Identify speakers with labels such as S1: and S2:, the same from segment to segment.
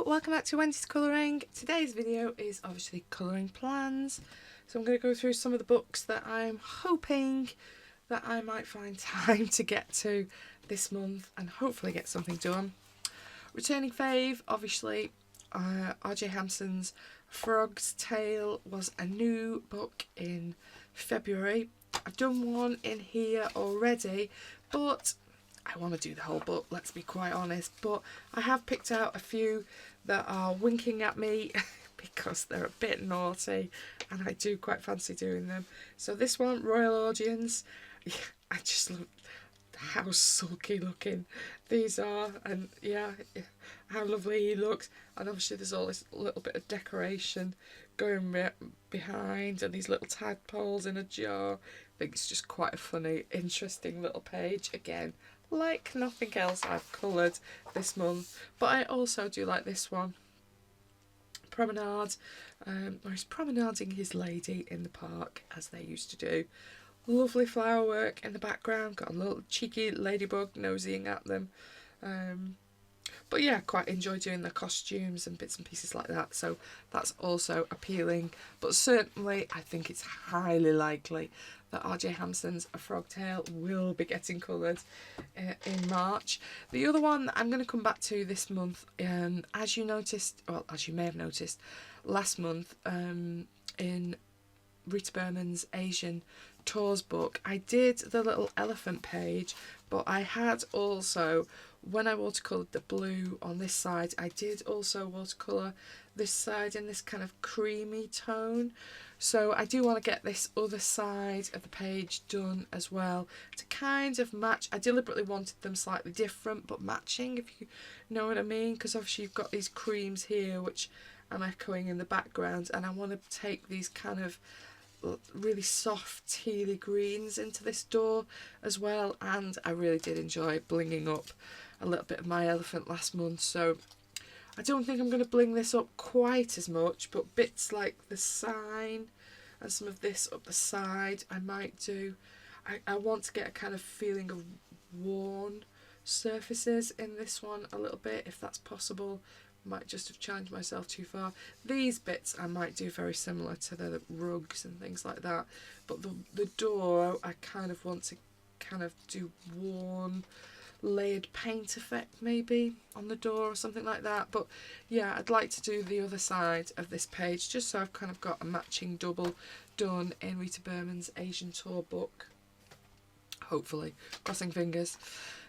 S1: welcome back to Wendy's Colouring. Today's video is obviously colouring plans. So I'm going to go through some of the books that I'm hoping that I might find time to get to this month and hopefully get something done. Returning fave, obviously, R.J. Hampson's Frog's Tale was a new book in February. I've done one in here already, but I want to do the whole book, let's be quite honest. But I have picked out a few that are winking at me because they're a bit naughty and I do quite fancy doing them. So this one, Royal Audience, I just love how sulky looking these are, and yeah, how lovely he looks. And obviously there's all this little bit of decoration going behind and these little tadpoles in a jar. I think it's just quite a funny, interesting little page. Again, like nothing else I've coloured this month, but I also do like this one, Promenade, where he's promenading his lady in the park as they used to do. Lovely flower work in the background, got a little cheeky ladybug nosying at them. But yeah, quite enjoy doing the costumes and bits and pieces like that, so that's also appealing. But certainly I think it's highly likely that R.J. Hampson's A Frog Tale will be getting coloured in March. The other one that I'm going to come back to this month, as you noticed, well, as you may have noticed, last month in Rita Berman's Asian Tours book, I did the little elephant page, but I had also, when I watercoloured the blue on this side, I did also watercolour this side in this kind of creamy tone. So I do want to get this other side of the page done as well to kind of match. I deliberately wanted them slightly different but matching, if you know what I mean, because obviously you've got these creams here which I'm echoing in the background, and I want to take these kind of really soft tealy greens into this door as well. And I really did enjoy blinging up a little bit of my elephant last month, so I don't think I'm going to bling this up quite as much, but bits like the sign and some of this up the side I might do. I want to get a kind of feeling of worn surfaces in this one a little bit, if that's possible. Might just have challenged myself too far. These bits I might do very similar to the rugs and things like that, but the door I kind of want to kind of do worn layered paint effect maybe on the door or something like that. But yeah, I'd like to do the other side of this page just so I've kind of got a matching double done in Rita Berman's Asian Tour book, hopefully, crossing fingers.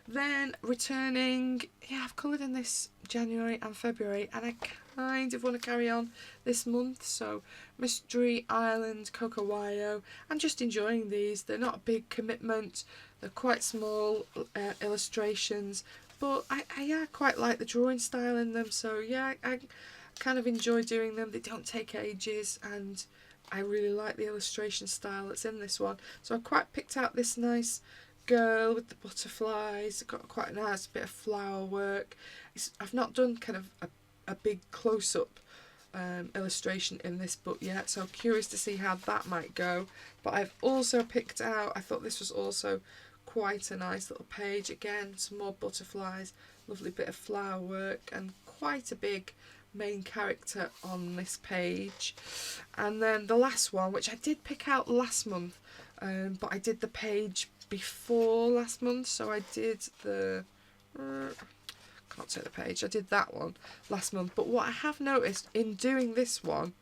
S1: Then returning, yeah, I've coloured in this January and February, and I kind of want to carry on this month. So Mystery Island, Cocowayo, I'm just enjoying these. They're not a big commitment, they're quite small illustrations, but I quite like the drawing style in them. So yeah, I kind of enjoy doing them. They don't take ages, and I really like the illustration style that's in this one. So I quite picked out this nice girl with the butterflies. Got quite a nice bit of flower work. I've not done kind of a big close-up illustration in this book yet, so I'm curious to see how that might go. But I've also picked out, I thought this was also quite a nice little page. Again, some more butterflies, lovely bit of flower work, and quite a big main character on this page. And then the last one, which I did pick out last month, but I did the page before last month, so I did the can't say the page, I did that one last month. But what I have noticed in doing this one,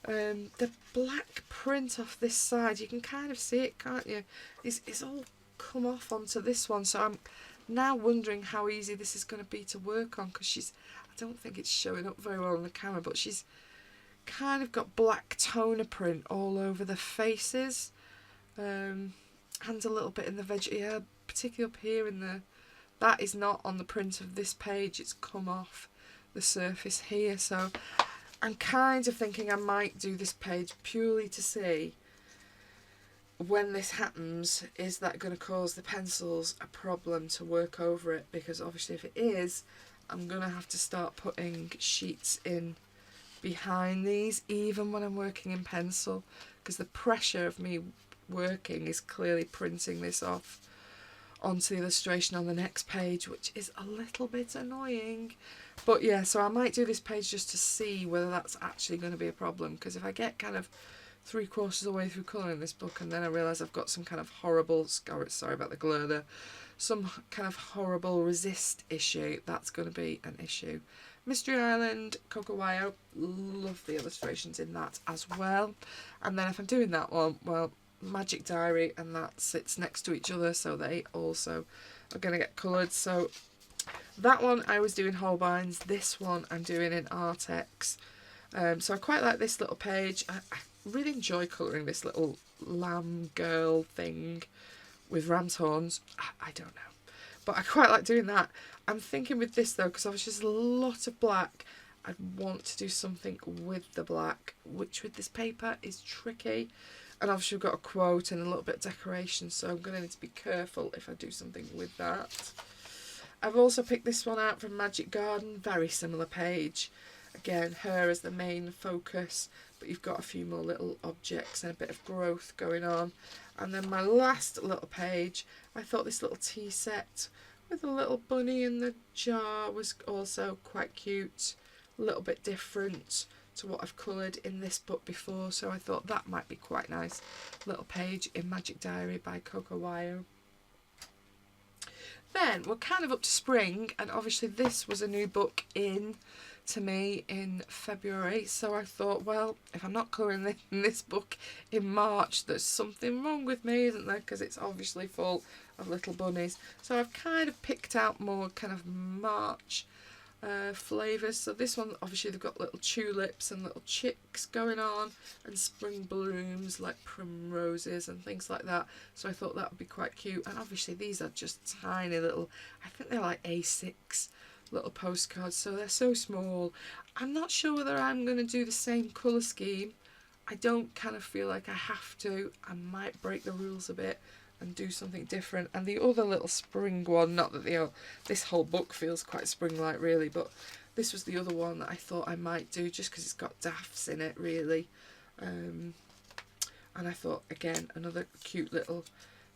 S1: the black print off this side, you can kind of see it, can't you? It's all come off onto this one, so I'm now wondering how easy this is going to be to work on, because I don't think it's showing up very well on the camera, but she's kind of got black toner print all over the faces, and a little bit in the veg, yeah, particularly up here in the, that is not on the print of this page, it's come off the surface here. So I'm kind of thinking I might do this page purely to see when this happens, is that going to cause the pencils a problem to work over it, because obviously if it is, I'm going to have to start putting sheets in behind these even when I'm working in pencil, because the pressure of me working is clearly printing this off onto the illustration on the next page, which is a little bit annoying. But yeah, so I might do this page just to see whether that's actually going to be a problem, because if I get kind of 3/4 of the way through colouring this book and then I realise I've got some kind of horrible, sorry about the glare there, some kind of horrible resist issue, that's going to be an issue. Mystery Island, Coco Wyo, love the illustrations in that as well. And then if I'm doing that one, well, Magic Diary and that sits next to each other, so they also are going to get coloured. So that one I was doing Holbein's, this one I'm doing in Artex. So I quite like this little page. I really enjoy colouring this little lamb girl thing with ram's horns. I don't know, but I quite like doing that. I'm thinking with this though, because obviously there's a lot of black, I'd want to do something with the black, which with this paper is tricky. And obviously we've got a quote and a little bit of decoration, so I'm going to need to be careful if I do something with that. I've also picked this one out from Magic Garden, very similar page. Again, her as the main focus, but you've got a few more little objects and a bit of growth going on. And then my last little page, I thought this little tea set with a little bunny in the jar was also quite cute, a little bit different to what I've coloured in this book before, so I thought that might be quite nice little page in Magic Diary by Coco Wyo. Then we're kind of up to spring, and obviously this was a new book in to me in February, so I thought, well, if I'm not colouring this book in March, there's something wrong with me, isn't there, because it's obviously full of little bunnies. So I've kind of picked out more kind of March flavours. So this one, obviously they've got little tulips and little chicks going on, and spring blooms like primroses and things like that, so I thought that would be quite cute. And obviously these are just tiny little, I think they're like A6 little postcards, so they're so small. I'm not sure whether I'm going to do the same colour scheme. I don't kind of feel like I have to. I might break the rules a bit and do something different. And the other little spring one, not that this whole book feels quite spring-like really, but this was the other one that I thought I might do just because it's got daffs in it really. And I thought, again, another cute little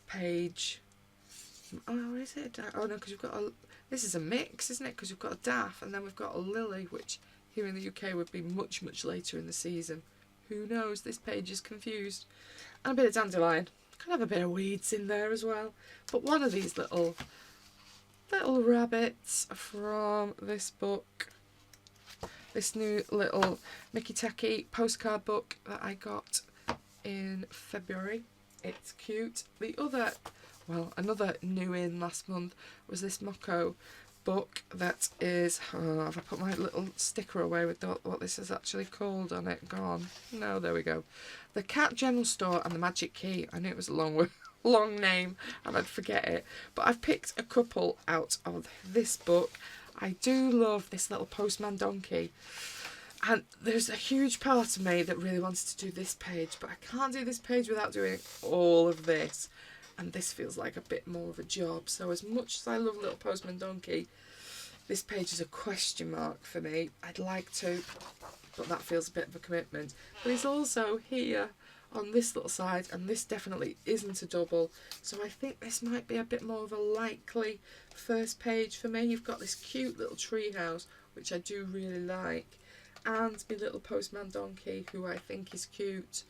S1: page. Oh, is it? Oh no, because you've got a, this is a mix, isn't it? Because we've got a daff and then we've got a lily, which here in the UK would be much, much later in the season. Who knows? This page is confused. And a bit of dandelion. Kind of a bit of weeds in there as well. But one of these little rabbits from this book, this new little Mickey Tacky postcard book that I got in February. It's cute. The other, well, another new in last month was this Moko book that is, oh, have I put my little sticker away with what this is actually called on it? Gone. No, there we go. The Cat General Store and the Magic Key. I knew it was a long name and I'd forget it. But I've picked a couple out of this book. I do love this little postman donkey. And there's a huge part of me that really wants to do this page, but I can't do this page without doing all of this. And this feels like a bit more of a job. So as much as I love Little Postman Donkey, this page is a question mark for me. I'd like to, but that feels a bit of a commitment. But he's also here on this little side, and this definitely isn't a double. So I think this might be a bit more of a likely first page for me. You've got this cute little tree house, which I do really like, and my Little Postman Donkey, who I think is cute.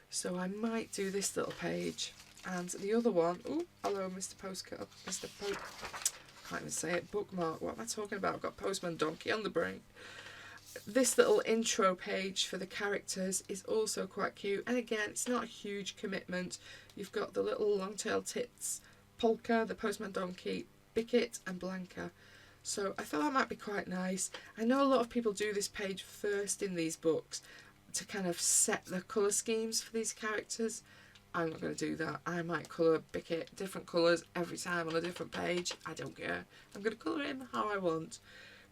S1: So I might do this little page. And the other one, oh, hello, Mr. Postcard, can't even say it, bookmark, what am I talking about? I've got Postman Donkey on the brain. This little intro page for the characters is also quite cute. And again, it's not a huge commitment. You've got the little long-tailed tits, Polka, the Postman Donkey, Bicket and Blanca. So I thought that might be quite nice. I know a lot of people do this page first in these books to kind of set the colour schemes for these characters. I'm not going to do that. I might colour Bicket different colours every time on a different page. I don't care. I'm going to colour him how I want.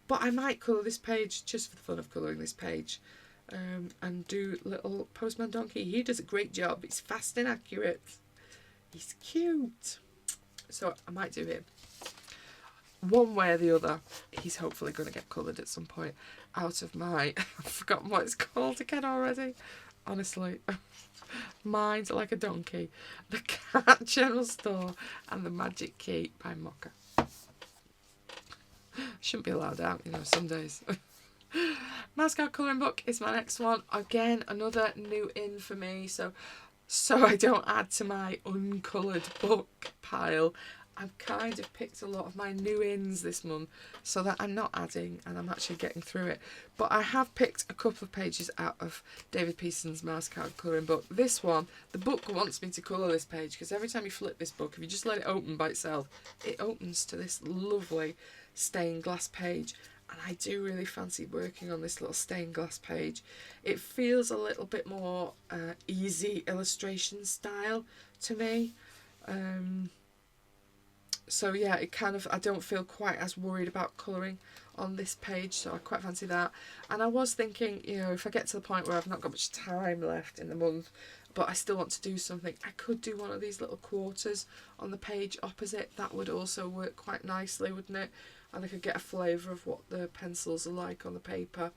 S1: But I might colour this page just for the fun of colouring this page. And do Little Postman Donkey. He does a great job. He's fast and accurate. He's cute. So I might do him. One way or the other, he's hopefully going to get coloured at some point out of my... I've forgotten what it's called again already. honestly. Mine's like a donkey. The Cat General Store and the Magic Key by Mocha. Shouldn't be allowed out, you know, some days. Mouse Guard colouring book is my next one. Again, another new in for me. So I don't add to my uncoloured book pile. I've kind of picked a lot of my new ins this month so that I'm not adding and I'm actually getting through it. But I have picked a couple of pages out of David Pearson's Mouse Card colouring book. This one, the book wants me to colour this page because every time you flip this book, if you just let it open by itself, it opens to this lovely stained glass page. And I do really fancy working on this little stained glass page. It feels a little bit more easy illustration style to me. So yeah, it kind of, I don't feel quite as worried about colouring on this page, so I quite fancy that. And I was thinking, you know, if I get to the point where I've not got much time left in the month, but I still want to do something, I could do one of these little quarters on the page opposite. That would also work quite nicely, wouldn't it? And I could get a flavour of what the pencils are like on the paper.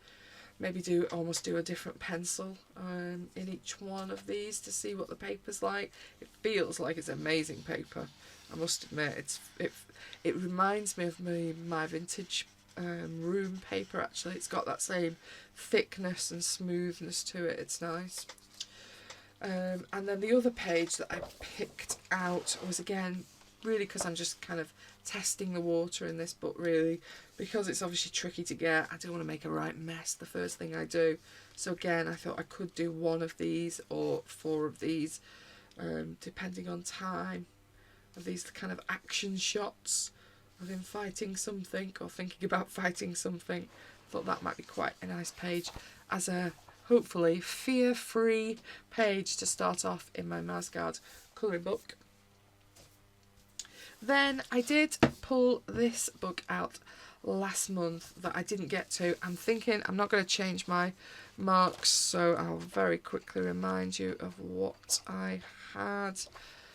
S1: Maybe almost do a different pencil in each one of these to see what the paper's like. It feels like it's amazing paper, I must admit. It reminds me of my vintage room paper, actually. It's got that same thickness and smoothness to it. It's nice. And then the other page that I picked out was, again, really because I'm just kind of testing the water in this book, really, because it's obviously tricky to get. I don't want to make a right mess the first thing I do. So again, I thought I could do one of these or 4 of these, depending on time, of these kind of action shots of him fighting something or thinking about fighting something. I thought that might be quite a nice page as a hopefully fear-free page to start off in my Mouse Guard colouring book. Then I did pull this book out last month that I didn't get to. I'm thinking I'm not going to change my marks, so I'll very quickly remind you of what I had,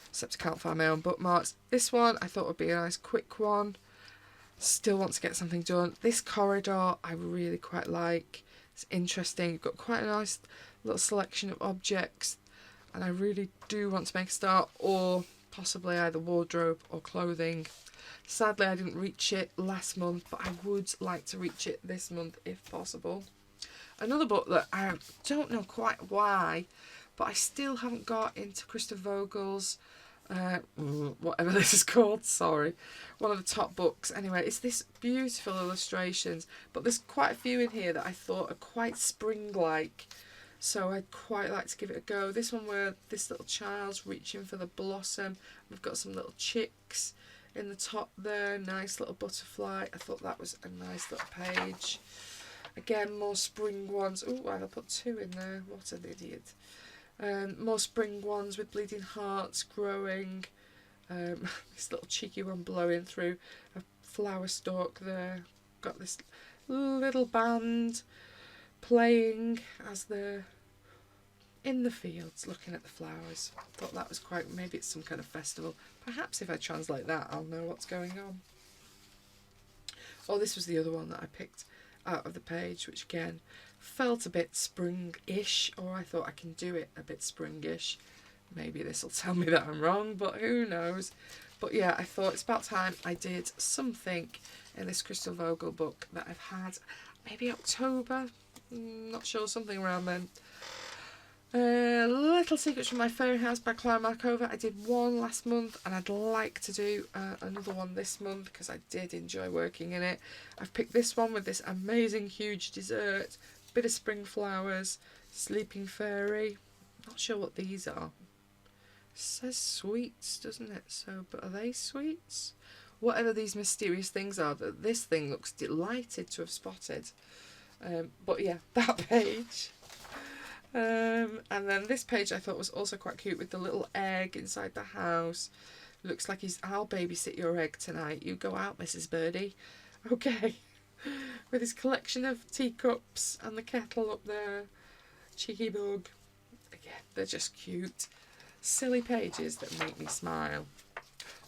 S1: except I can't find my own bookmarks. This one I thought would be a nice quick one. Still want to get something done. This corridor I really quite like. It's interesting. You've got quite a nice little selection of objects, and I really do want to make a start, or possibly either wardrobe or clothing. Sadly, I didn't reach it last month, but I would like to reach it this month if possible. Another book that I don't know quite why, but I still haven't got into Christopher Vogel's, whatever this is called, sorry, one of the top books. Anyway, it's this beautiful illustrations, but there's quite a few in here that I thought are quite spring-like. So I'd quite like to give it a go. This one where this little child's reaching for the blossom. We've got some little chicks in the top there. Nice little butterfly. I thought that was a nice little page. Again, more spring ones. Oh, I put 2 in there. What an idiot. More spring ones with bleeding hearts growing. This little cheeky one blowing through a flower stalk there. Got this little band playing as they're in the fields looking at the flowers. Thought that was quite, maybe it's some kind of festival. Perhaps if I translate that I'll know what's going on. Oh, this was the other one that I picked out of the page, which again felt a bit spring-ish, or I thought I can do it a bit spring-ish. Maybe this will tell me that I'm wrong, but who knows. But yeah, I thought it's about time I did something in this Crystal Vogel book that I've had maybe October, not sure, something around then. Little Secrets from My Fairy House by Clara Markova. I did one last month and I'd like to do another one this month because I did enjoy working in it. I've picked this one with this amazing huge dessert, bit of spring flowers, sleeping fairy. Not sure what these are. It says sweets, doesn't it? So, but are they sweets? Whatever these mysterious things are, that this thing looks delighted to have spotted. But yeah, that page. And then this page I thought was also quite cute with the little egg inside the house. Looks like I'll babysit your egg tonight. You go out, Mrs. Birdie. Okay. With his collection of teacups and the kettle up there. Cheeky bug. Again, they're just cute. Silly pages that make me smile.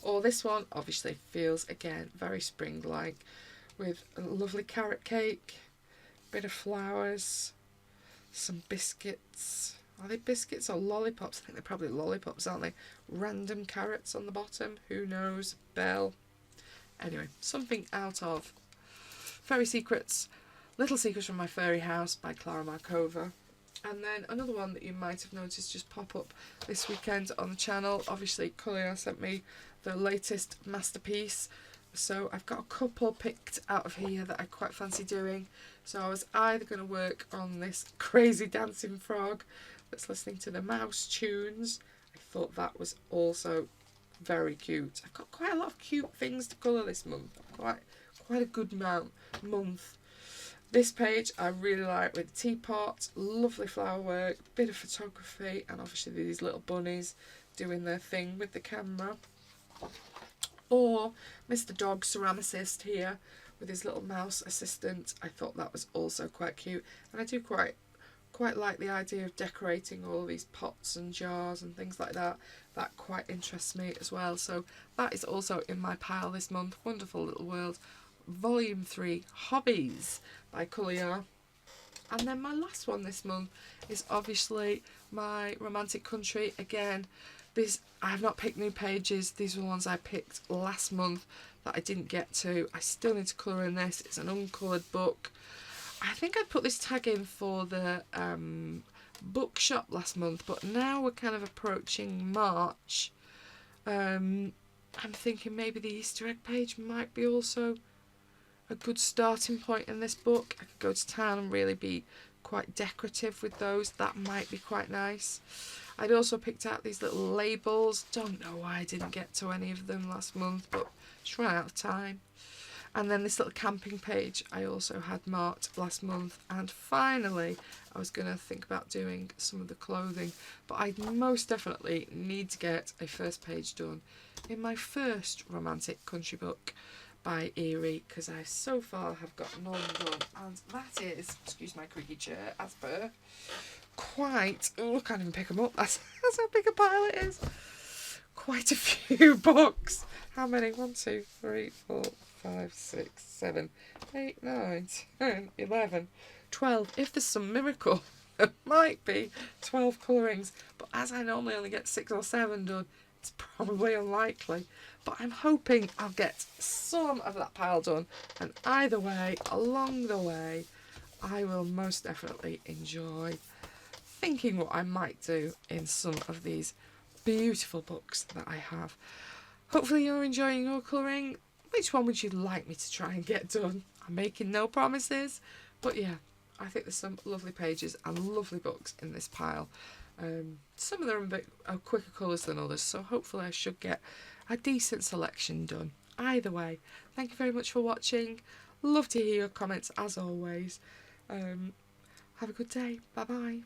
S1: Or this one obviously feels, again, very spring-like. With a lovely carrot cake. Bit of flowers. Some biscuits, Are they biscuits or lollipops? I think they're probably lollipops, aren't they? Random carrots on the bottom. Who knows? Bell. Anyway, something out of Fairy Secrets, Little Secrets from My Fairy House by Clara Markova. And then another one that you might have noticed just pop up this weekend on the channel. Obviously, Courier sent me the latest masterpiece. So I've got a couple picked out of here that I quite fancy doing. So I was either going to work on this crazy dancing frog that's listening to the mouse tunes. I thought that was also very cute. I've got quite a lot of cute things to colour this month. Quite a good month. This page I really like with the teapot, lovely flower work, bit of photography, and obviously these little bunnies doing their thing with the camera. Or Mr. Dog Ceramicist here with his little mouse assistant. I thought that was also quite cute, and I do quite like the idea of decorating all these pots and jars and things like that. That quite interests me as well. So that is also in my pile this month. Wonderful Little World, Volume 3, Hobbies by Courier. And then my last one this month is obviously my Romantic Country. Again, I have not picked new pages. These were the ones I picked last month that I didn't get to. I still need to colour in this. It's an uncoloured book. I think I put this tag in for the bookshop last month, but now we're kind of approaching March. I'm thinking maybe the Easter egg page might be also a good starting point in this book. I could go to town and really be quite decorative with those. That might be quite nice. I'd also picked out these little labels. Don't know why I didn't get to any of them last month, but just ran out of time. And then this little camping page I also had marked last month. And finally, I was going to think about doing some of the clothing, but I most definitely need to get a first page done in my first Romantic Country book by Erie, because I so far have got none done. And that is, excuse my creaky chair, as per, quite, oh, I can't even pick them up. That's how big a pile it is. Quite a few books. How many? 1, 2, 3, 4, 5, 6, 7, 8, 9, 10, 11, 12. If there's some miracle, it might be 12 colourings. But as I normally only get 6 or 7 done, it's probably unlikely. But I'm hoping I'll get some of that pile done. And either way, along the way, I will most definitely enjoy thinking what I might do in some of these beautiful books that I have. Hopefully you're enjoying your colouring. Which one would you like me to try and get done? I'm making no promises, but yeah, I think there's some lovely pages and lovely books in this pile. Some of them are a bit quicker colours than others, so hopefully I should get a decent selection done. Either way, thank you very much for watching. Love to hear your comments as always. Have a good day. Bye bye.